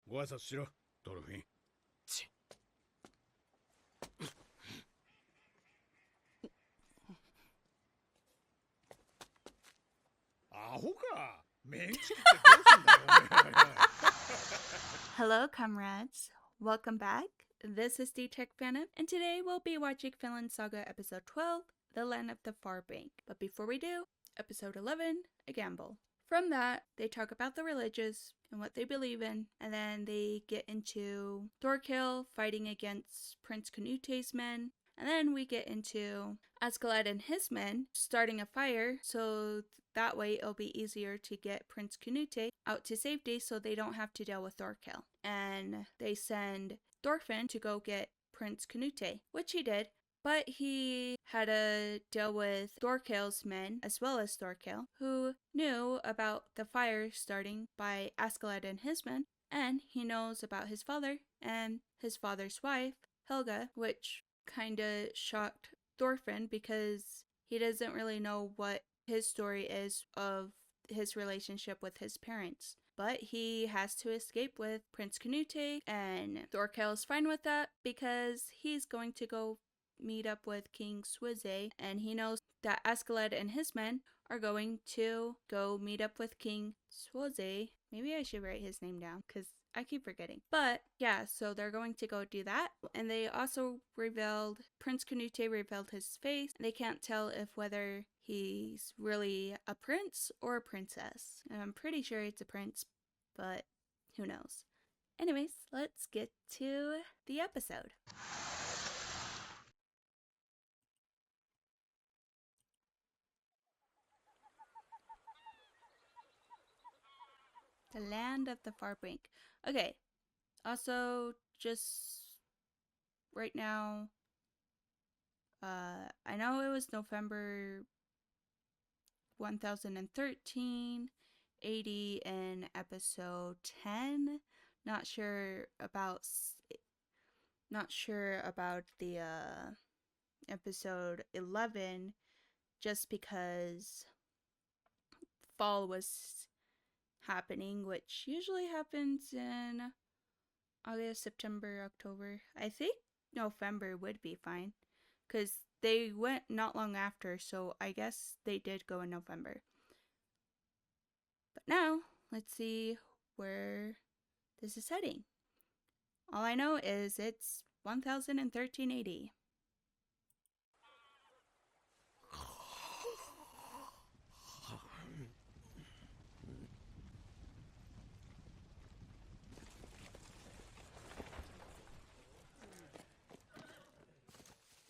ご挨拶しろ、ドルフィン。アホか。メンチってどうすんだよ、お前。Hello, comrades. Welcome back. This is D Tech Phantom, and today we'll be watching Vinland Saga episode 12, The Land of the Far Bank. But before we do, episode 11, A Gamble. From that, they talk about the religious and what they believe in, and then they get into Thorkill fighting against Prince Canute's men, and then we get into Askeladd and his men starting a fire, so that way it'll be easier to get Prince Canute out to safety so they don't have to deal with Thorkill. And they send Thorfinn to go get Prince Canute, which he did, but he had to deal with Thorkill's men as well as Thorkill, who knew about the fire starting by Askeladd and his men, and he knows about his father and his father's wife, Helga, which kinda shocked Thorfinn because he doesn't really know what his story is of his relationship with his parents. But he has to escape with Prince Canute, and Thorkell's fine with that because he's going to go meet up with King Switze, and he knows that Askeladd and his men are going to go meet up with King Switze. Maybe I should write his name down because I keep forgetting. But yeah, so they're going to go do that. And they also revealed, Prince Canute revealed his face. They can't tell if whether he's really a prince or a princess. And I'm pretty sure it's a prince, but who knows. Anyways, let's get to the episode. The Land of the Far Bank. Okay, also, just right now, I know it was November 1013, 80 in episode 10. Not sure about the episode 11, just because fall was happening, which usually happens in August, September, October. I think November would be fine because they went not long after, so I guess they did go in November. But now, let's see where this is heading. All I know is it's 1013 AD.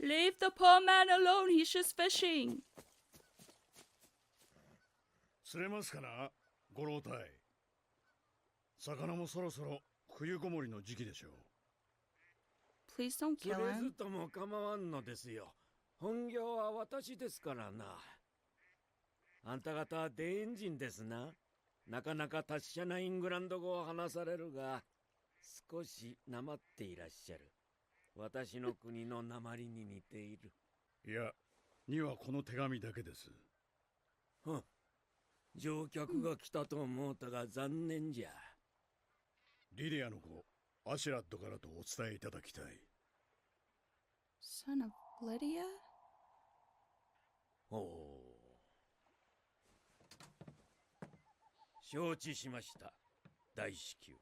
Leave the poor man alone, he's just fishing. 釣れますかな、ご老体。魚もそろそろ冬ごもりの時期でしょう。Please don't 釣 kill れ him. ずとも構わんのですよ。本業は私ですからな。あんた方デエンジンですな。なかなか達者なイングランド語を話されるが、少しなまっていらっしゃる。私の国のなまりに似ている。いや、にはこの手紙だけです。乗客が来たと思うたが残念じゃ。リディアの子、アシュラッドからとお伝えいただきたい。Son of Lydia? おお。承知しました。大至急。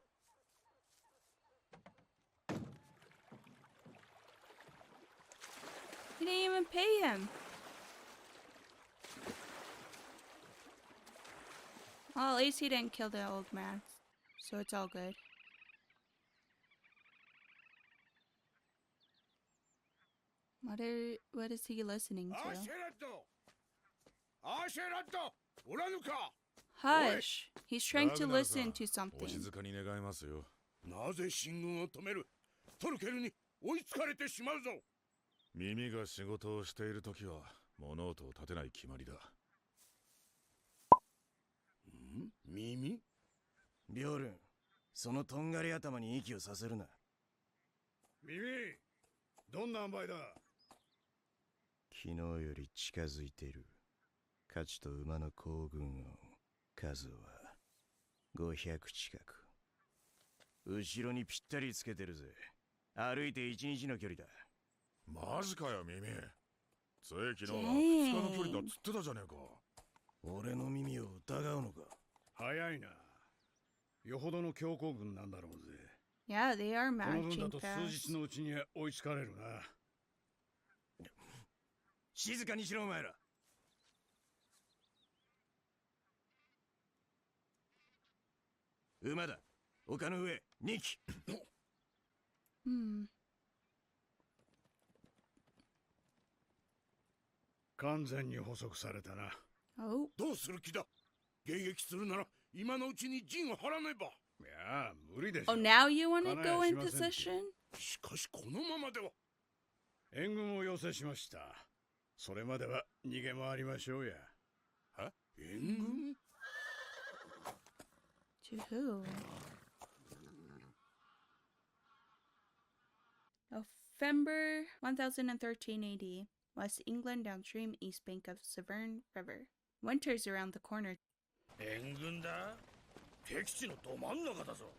He didn't even pay him. Well, at least he didn't kill the old man, so it's all good. What is he listening to? アシュラッド、おらぬか。 Hush! He's trying to listen to お something. 静かに願いますよ。なぜ進軍を止める。トルケルに追いつかれてしまうぞ。耳が仕事をしているときは物音を立てない決まりだ。耳？ビョルン、そのとんがり頭に息をさせるな。耳、どんな塩梅だ。昨日より近づいている。価値と馬の行軍音、数は500近く。後ろにぴったりつけてるぜ。歩いて1日の距離だ。マジかよ耳。つい昨日はDang. 2日の距離だっつってたじゃねえか。俺の耳を疑うのか。早いな。よほどの強行軍なんだろうぜ。 Yeah, they are この分 marching だと数 fast. 日のうちに追いつかれるな。静かにしろお前ら。馬だ。丘の上2機。Hmm. 完全に捕捉されたな。 Oh. どうする気だ。迎撃するなら今のうちに陣を張らねば。いや、無理でしょ。 Oh, now you want to Kana go in yashimasen. position? しかしこのままでは。援軍を要請しました。それまでは逃げ回りましょうや。援軍 To who? November 1013 AD. West England downstream, east bank of Severn River. Winter's around the corner. 援軍だ。敵地のど真ん中だぞ。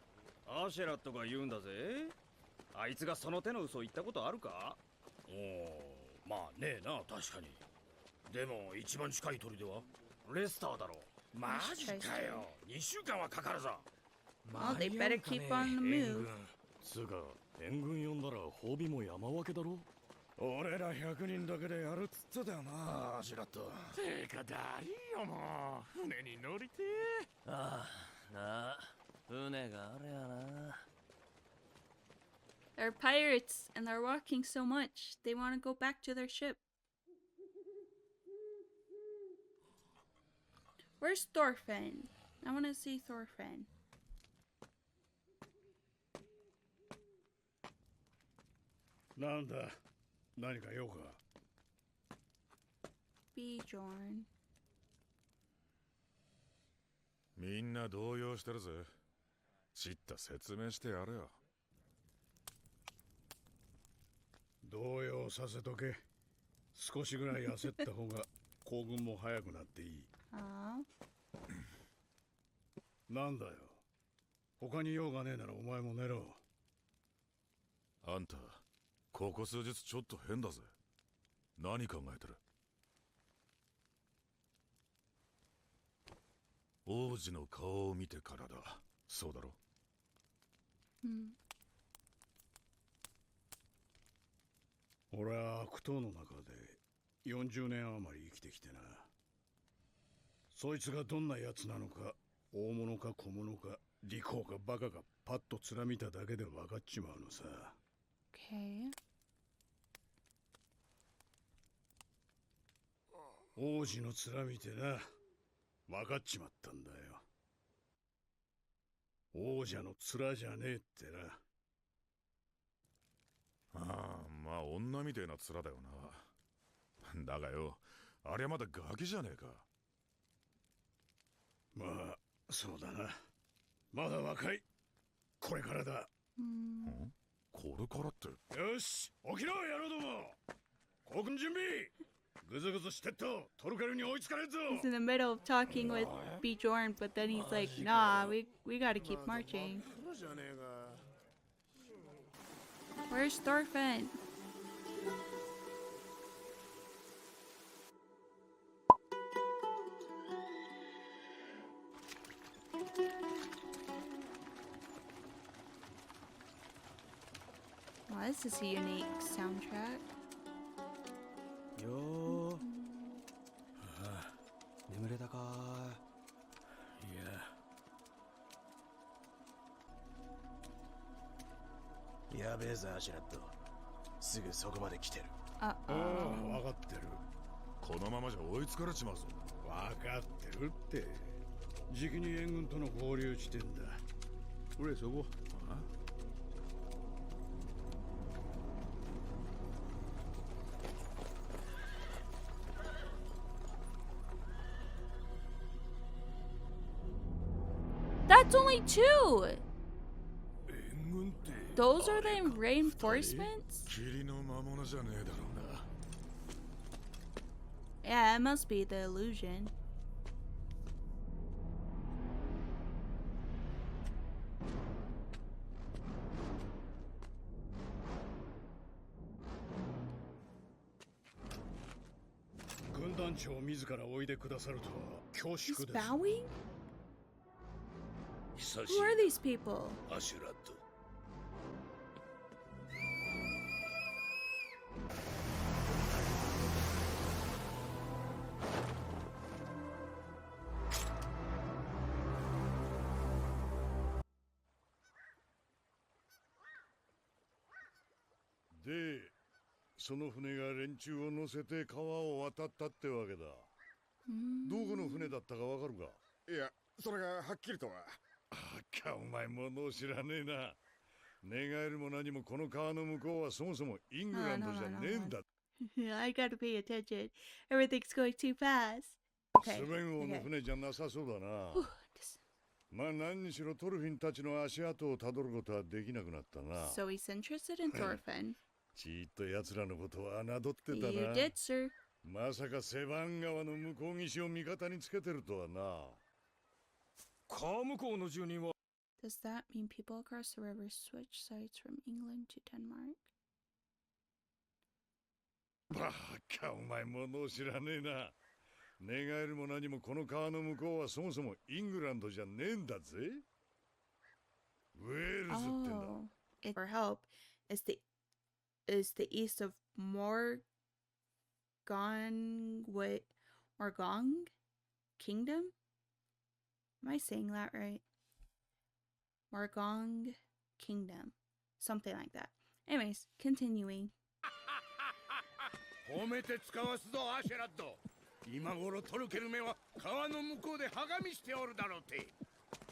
アシェラットが言うんだぜ。あいつがその手の嘘を言ったことあるか？おお、まあねえな、確かに。でも一番近い砦はレスターだろ。マジかよ。2週間はかかるぞ。 Well, they better keep on the move. つうか援軍呼んだら褒美も山分けだろ。俺ら100人だけでやるっつってたよな、アシュラット。てかだりーよもう。船に乗りてー。ああ、なあ、船があれやな。 They're pirates and they're walking so much. They want to go back to their ship. Where's Thorfinn? I want to see Thorfinn. なんだ、何か用か。 Bjorn. みんな動揺してるぜ。知った説明してやれよ。動揺させとけ。少しぐらい焦った方が行軍も早くなっていい。 Aw. なんだよ。他に用がねえならお前も寝ろ。あんた、ここ数日ちょっと変だぜ。何考えてる？王子の顔を見てからだ。そうだろ？ Hmm. 俺は悪党の中で40年余り生きてきてな。そいつがどんな奴なのか、大物か小物か、利口かバカか、パッと面見ただけで分かっちまうのさ。Okay. 王子の面見てな、分かっちまったんだよ。王者の面じゃねえってな。ああ、まあ女みてえな面だよな。だがよ、あれはまだガキじゃねえか。まあ、そうだな。まだ若い。これからだ。Hmm. これからって。よし、起きろ、野郎ども。行軍準備。ぐずぐずしてっと、トルカルに追いつかれんぞ。 He's in the middle of talking with Bjorn, but then he's like, nah, we gotta keep marching. そうじゃねえが。 Where's Thorfinn? Well, this is a unique soundtrack. よー。眠れたかいや。やべえぞアシュラット。すぐそこまで来てる。ああ、 Uh-oh. 分かってる。このままじゃ追いつかれちまうぞ。分かってるって。じきに援軍との合流地点だ。これそこ。あ That's only two! 援軍って Those are the reinforcements? 霧の魔物じゃねえだろうな。 Yeah, it must be the illusion. 団長自らおいでくださるとは恐 He's 縮です。 bowing? 久 Who し are these people? アシュラッド。で、その船が連中を乗せて川を渡ったってわけだ。どこの船だったかわかるか？いや、それがはっきりとは。お前物を知らねえな。願えるも何もこの川の向こうはそもそもイングランドじゃねえんだ。I gotta pay attention. Everything's going too fast. ス Okay. ベン王の Okay. 船じゃなさそうだな。 Whew, this- まあ何にしろトルフィンたちの足跡をたどることはできなくなったな。 So he's interested in Thorfinn. ちーっと奴らのことは侮ってた You な。 did, sir. まさかセバン川の向こう岸を味方につけてるとはな。川向こうの住人は Does that mean people across the river switch sides from England to Denmark? バカ、お前物を知らねえな。願えるも何もこの川の向こうはそもそもイングランドじゃねえんだぜ。ウェールズってんだ。 Oh, it, for help is the east of Morgong Kingdom? Am I saying that right? Morgong Kingdom. Something like that. Anyways, continuing. 褒めて使わすぞアシェラッド。今頃トルケルメは川の向こうではがみしておるだろうて。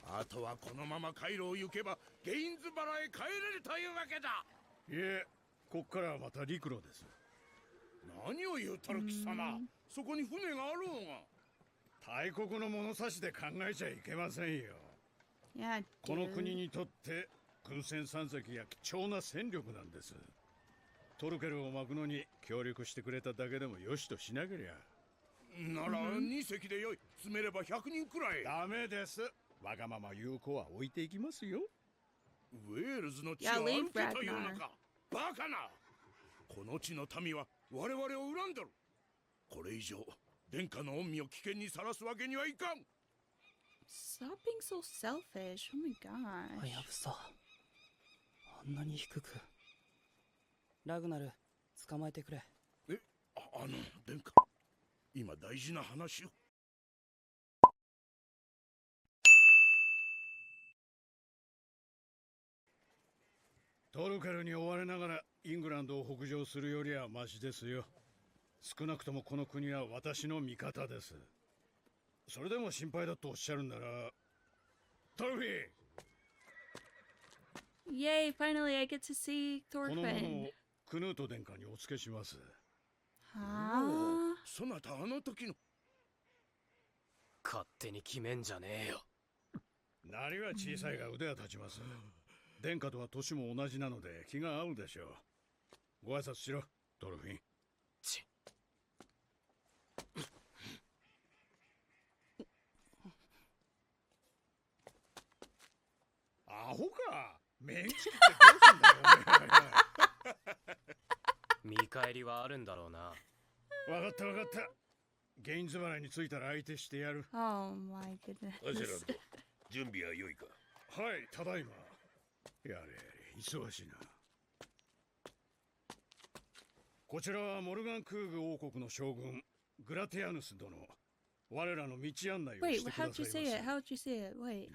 あとはこのまま回路を行けばゲインズバラへ帰れるというわけだ。いえ、こっからはまた陸路です。何を言うとる貴様。そこに船があろうが。大国の物差しで考えちゃいけませんよ。 Yeah, この dude. 国にとって軍船3隻や貴重な戦力なんです。トルケルを巻くのに協力してくれただけでもよしとしなけりゃ。なら2隻でよい。詰めれば100人くらい。ダメです。わがまま言う子は置いていきますよ。ウェールズの地を歩けというのか。バカな。この地の民は我々を恨んでる。これ以上殿下の恩義を危険にさらすわけにはいかん。 Stop being so selfish. Oh my gosh. はやぶさ、あんなに低く。ラグナル、捕まえてくれ。殿下、今大事な話を。トルケルに追われながらイングランドを北上するよりはマシですよ。少なくともこの国は私の味方です。それでも心配だとおっしゃるんなら、トルフィー Yay, finally I get to see このもの Thorfinn. をクヌート殿下にお付けします。 Huh? そなたあの時の。勝手に決めんじゃねえよ。なりは小さいが腕は立ちます。殿下とは年も同じなので気が合うでしょう。ご挨拶しろ、トルフィン。ちアホか。メンチってどうすんだよ。見返りはあるんだろうな。わかったわかった。ゲインズ払いに着いたら相手してやる。 Oh my アジェラ goodness. ルド、準備は良いか。はい、ただいま。やれ、忙しいな。こちらはモルガンクーグ王国の将軍、グラティアヌス殿。我らの道案内を Wait, してください how'd ま you せ。 say it? How'd you say it? Wait.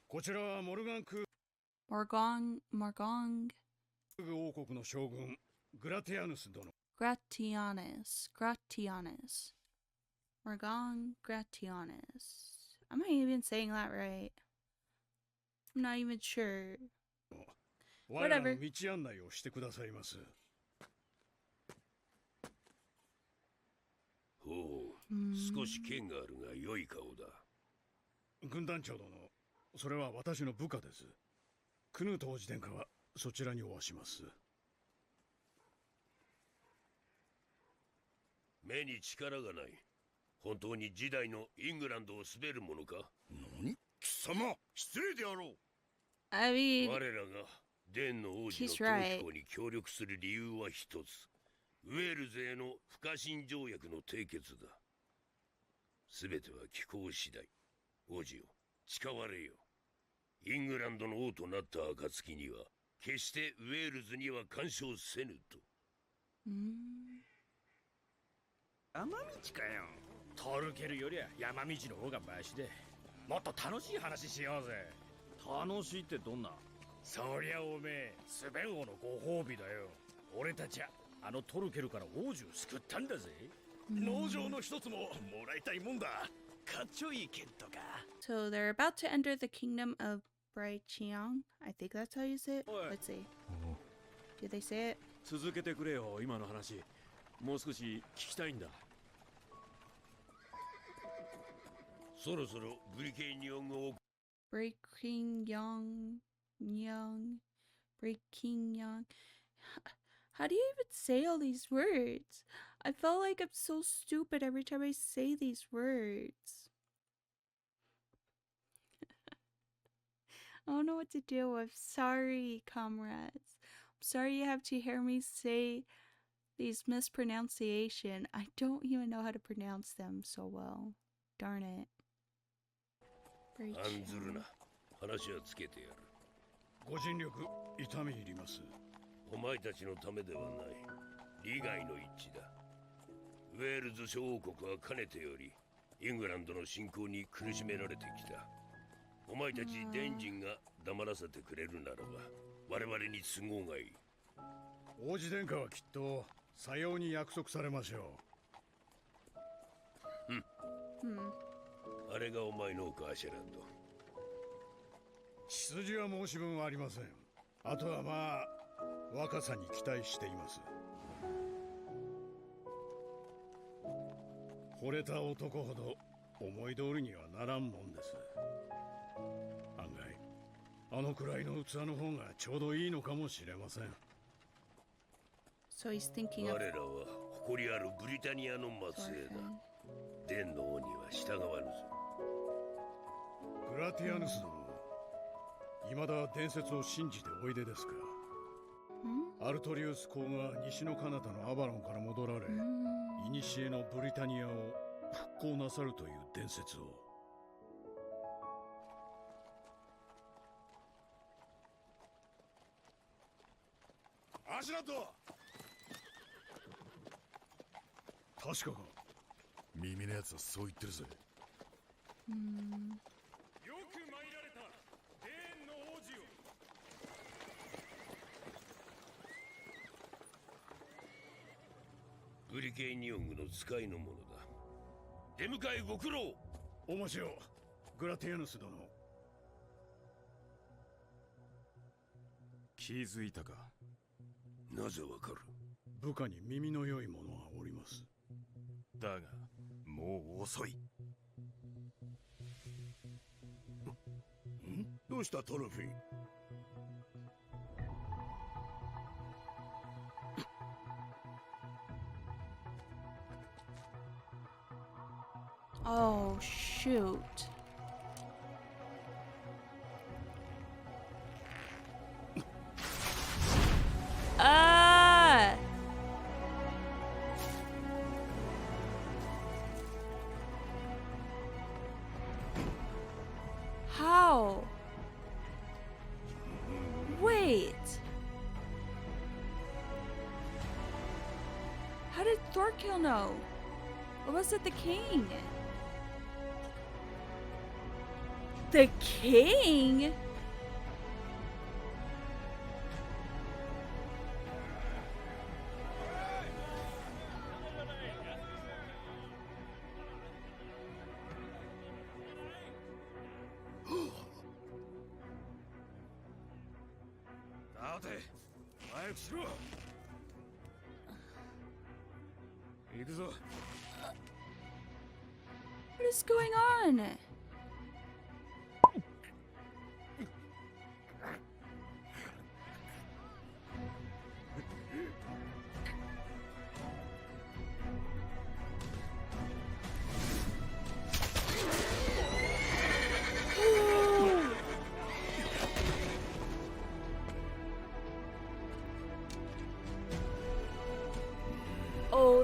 こちらはモルガンク Morgong ーグ王国の将軍、グラティアヌス殿。Gratianus. Morgong Gratianus. Am I even saying that right? I'm not even sure. 我らの道案内をしてくださいます。ほう、少し剣があるが良い顔だ。軍団長殿、それは私の部下です。クヌート王子殿下はそちらにおわします。目に力がない。本当に時代のイングランドを滑るものか。何？貴様、失礼であろう。 I mean, 我らがデンの王子の He's 教 right. 飛行に協力する理由は一つ。ウェールズへの不可侵条約の締結だ。すべては気候次第。王子よ、誓われよ。イングランドの王となった暁には決してウェールズには干渉せぬと。山道かよ。トルケルよりは山道の方がマシで、もっと楽しい話しようぜ。楽しいってどんな？そりゃおめえスベン王のご褒美だよ。俺たちはあのトルケルから王子を救ったんだぜ。農場の一つももらいたいもんだ。かっちょいい剣とか。 So they're about to enter the kingdom of brightest. I think that's how you say it. Let's see. Do they say it? 続けてくれよ、今の話。もう少し聞きたいんだ。そろそろブリケイニオンを Breaking young. How do you even say all these words? I felt like I'm so stupid every time I say these words. I don't know what to do. I'm sorry, comrades. I'm sorry you have to hear me say these mispronunciation. I don't even know how to pronounce them so well. Darn it. 案ずるな。話はつけてやる。ご尽力痛み入ります。お前たちのためではない。利害の一致だ。ウェールズ諸王国はかねてよりイングランドの侵攻に苦しめられてきた。お前たちデンジンが黙らせてくれるならば我々に都合がいい。王子殿下はきっとさように約束されましょう。あれがお前のかアシェランド。血筋は申し分ありません。あとはまあ若さに期待しています。惚れた男ほど思い通りにはならんもんです。案外あのくらいの器の方がちょうどいいのかもしれません。So he's thinking of... 我らは誇りあるブリタニアの末裔だ。伝の王には従わぬぞ。グラティアヌス殿、未だ伝説を信じておいでですか？アルトリウス公が西の彼方のアバロンから戻られ、古のブリタニアを復興なさるという伝説を。アシュラッド！確かか？耳のやつはそう言ってるぜ。よく参られたデーンの王子よ。ブリケイニオングの使いの者だ。出迎えご苦労。お待ちを、グラティアヌス殿。気づいたか？なぜわかる？部下に耳の良い者がおります。だがもう遅い。どうしたトロフィー？Oh, shoot. How? Wait. How did Thorkill know? Or was it the king? The king? What is going on?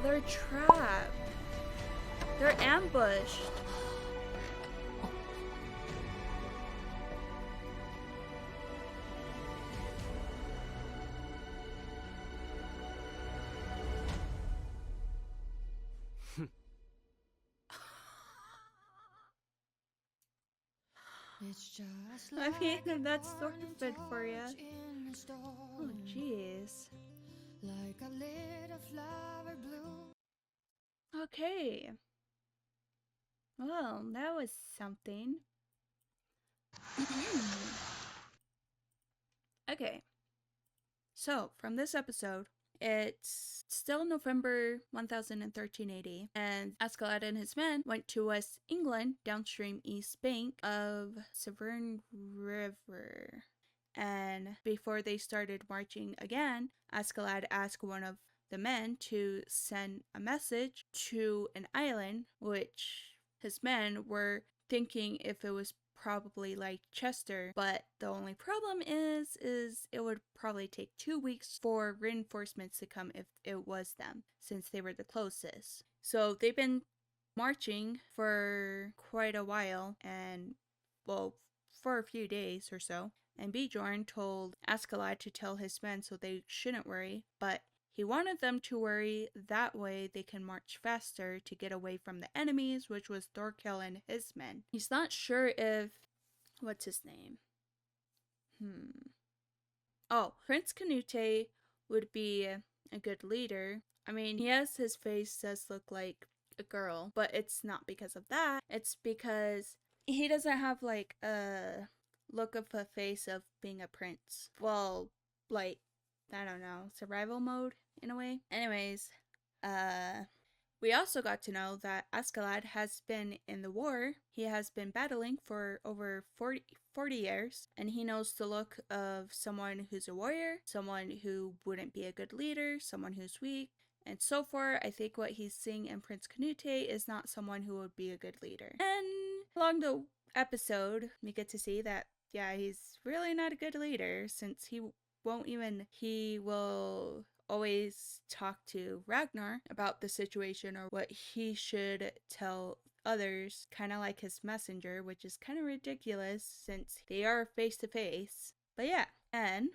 Oh, they're trapped. They're ambushed. I mean, that's sort of good for you. Oh, jeez. Okay. Well, that was something. Okay. So, from this episode, it's still November 1380, and Askeladd and his men went to West England, downstream east bank of Severn River. And before they started marching again, Askeladd asked one of the men to send a message to an island, which his men were thinking if it was probably like Chester, but the only problem is it would probably take 2 weeks for reinforcements to come if it was them, since they were the closest. So they've been marching for quite a while, and well, for a few days or so. And Bjorn told Askeladd to tell his men so they shouldn't worry, but he wanted them to worry, that way they can march faster to get away from the enemies, which was Thorkel and his men. He's not sure if... what's his name? Oh, Prince Canute would be a good leader. I mean, yes, his face does look like a girl, but it's not because of that. It's because he doesn't have like a look of a face of being a prince. Well, like, I don't know, survival mode in a way. Anyways, we also got to know that Askeladd has been in the war. He has been battling for over 40 years, and he knows the look of someone who's a warrior, someone who wouldn't be a good leader, someone who's weak. And so far, I think what he's seeing in Prince Canute is not someone who would be a good leader. And along the episode, we get to see that, yeah, he's really not a good leader, since he will always talk to Ragnar about the situation or what he should tell others, kind of like his messenger, which is kind of ridiculous since they are face to face. But yeah, and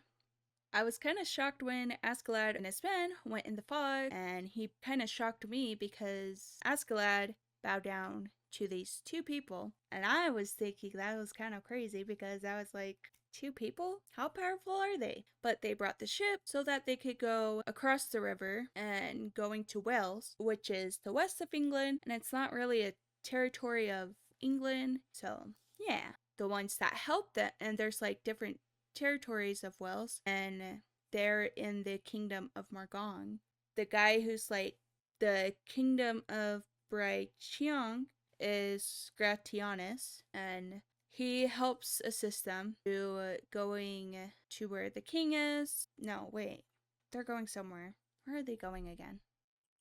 I was kind of shocked when Askeladd and his men went in the fog, and he kind of shocked me because Askeladd bowed down to these two people, and I was thinking that was kind of crazy because I was like, 2 people? How powerful are they? But they brought the ship so that they could go across the river and going to Wales, which is the west of England, and it's not really a territory of England. So yeah, the ones that help them, and there's like different territories of Wales, and they're in the kingdom of Margong. The guy who's like the kingdom of brightest is Gratianus, and he helps assist them to going to where the king is. No, wait. They're going somewhere. Where are they going again?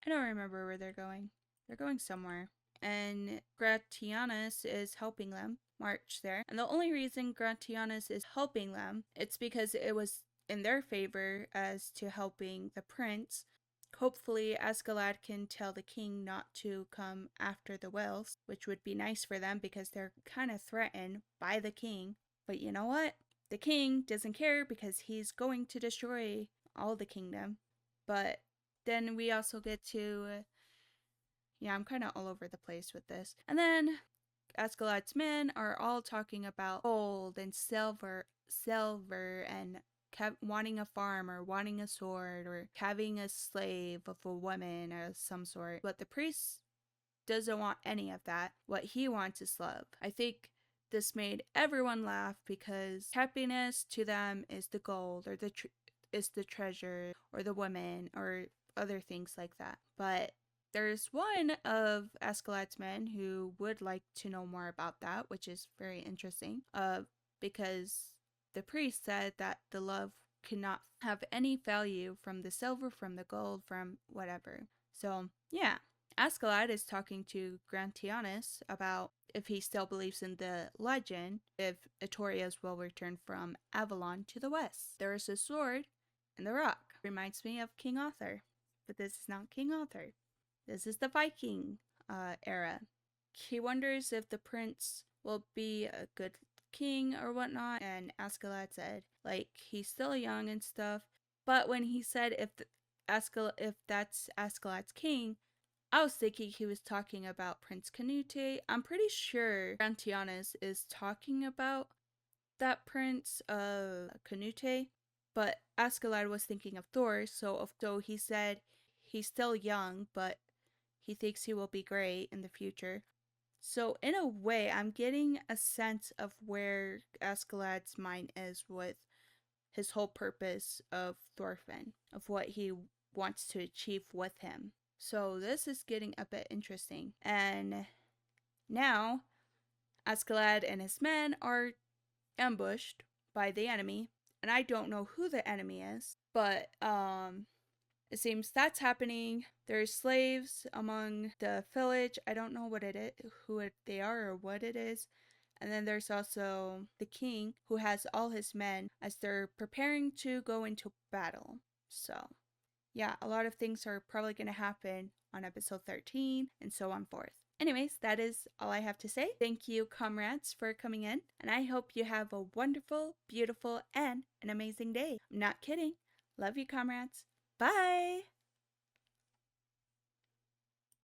I don't remember where they're going. They're going somewhere. And Gratianus is helping them march there. And the only reason Gratianus is helping them, it's because it was in their favor as to helping the prince. Hopefully, Askeladd can tell the king not to come after the Wales, which would be nice for them because they're kind of threatened by the king. But you know what? The king doesn't care because he's going to destroy all the kingdom. But then we also get to... yeah, I'm kind of all over the place with this. And then Askeladd's men are all talking about gold and silver and wanting a farm or wanting a sword or having a slave of a woman or some sort. But the priest doesn't want any of that. What he wants is love. I think this made everyone laugh because happiness to them is the gold or is the treasure or the women or other things like that. But there's one of Askeladd's men who would like to know more about that, which is very interesting. Because the priest said that the love cannot have any value from the silver, from the gold, from whatever. So, yeah. Askeladd is talking to Gratianus about if he still believes in the legend, if Etorias will return from Avalon to the west. There is a sword in the rock. Reminds me of King Arthur. But this is not King Arthur. This is the Viking era. He wonders if the prince will be a good king or whatnot, and Askeladd said, like, he's still young and stuff. But when he said if that's Askeladd's king, I was thinking he was talking about Prince Canute. I'm pretty sure Grantianus is talking about that prince Canute, but Askeladd was thinking of Thor, so he said he's still young, but he thinks he will be great in the future. So in a way, I'm getting a sense of where Askeladd's mind is with his whole purpose of Thorfinn, of what he wants to achieve with him. So this is getting a bit interesting. And now, Askeladd and his men are ambushed by the enemy. And I don't know who the enemy is, but it seems that's happening. There's slaves among the village. I don't know who they are or what it is. And then there's also the king who has all his men as they're preparing to go into battle. So, yeah, a lot of things are probably going to happen on episode 13 and so on forth. Anyways, that is all I have to say. Thank you, comrades, for coming in. And I hope you have a wonderful, beautiful, and an amazing day. I'm not kidding. Love you, comrades. Bye!